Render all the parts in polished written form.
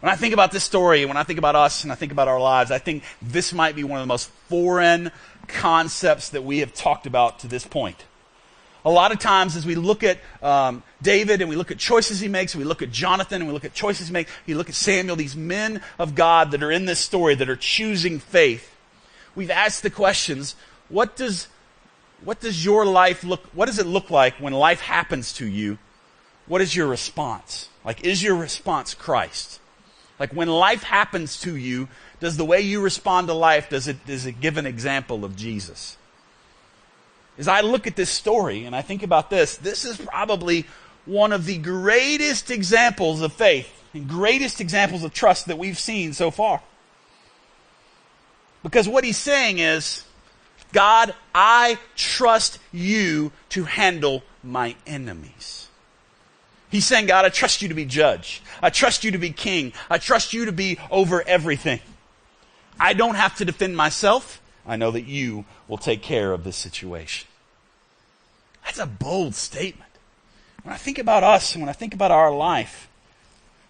When I think about this story, when I think about us and I think about our lives, I think this might be one of the most foreign concepts that we have talked about to this point. A lot of times as we look at David and we look at choices he makes, and we look at Jonathan and we look at choices he makes, we look at Samuel, these men of God that are in this story that are choosing faith, we've asked the questions, what does your life what does it look like when life happens to you? What is your response? Like, is your response Christ? Like, when life happens to you, does the way you respond to life, does it give an example of Jesus? As I look at this story and I think about this is probably one of the greatest examples of faith and greatest examples of trust that we've seen so far. Because what he's saying is, God, I trust you to handle my enemies. He's saying, God, I trust you to be judge. I trust you to be king. I trust you to be over everything. I don't have to defend myself. I know that you will take care of this situation. That's a bold statement. When I think about us and when I think about our life,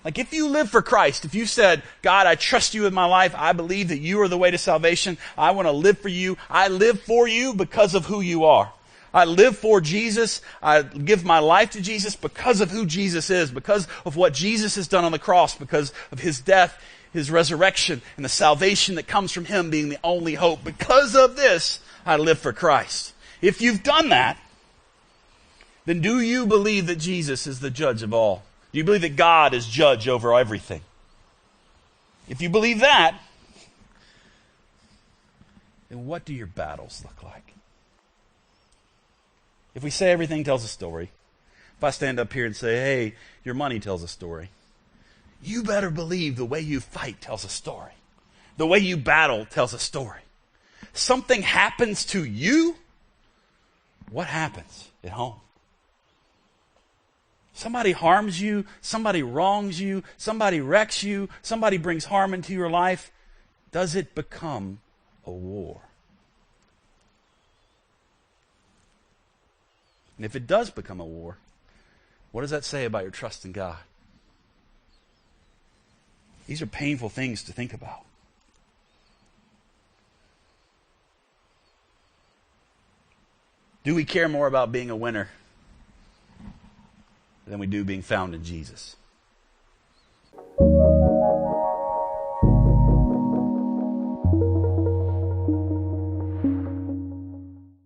like if you live for Christ, if you said, God, I trust you with my life, I believe that you are the way to salvation, I want to live for you, I live for you because of who you are. I live for Jesus, I give my life to Jesus because of who Jesus is, because of what Jesus has done on the cross, because of his death, his resurrection, and the salvation that comes from him being the only hope. Because of this, I live for Christ. If you've done that, then do you believe that Jesus is the judge of all? Do you believe that God is judge over everything? If you believe that, then what do your battles look like? If we say everything tells a story, if I stand up here and say, hey, your money tells a story, you better believe the way you fight tells a story. The way you battle tells a story. Something happens to you, what happens at home? Somebody harms you, somebody wrongs you, somebody wrecks you, somebody brings harm into your life. Does it become a war? And if it does become a war, what does that say about your trust in God? These are painful things to think about. Do we care more about being a winner than we do being found in Jesus?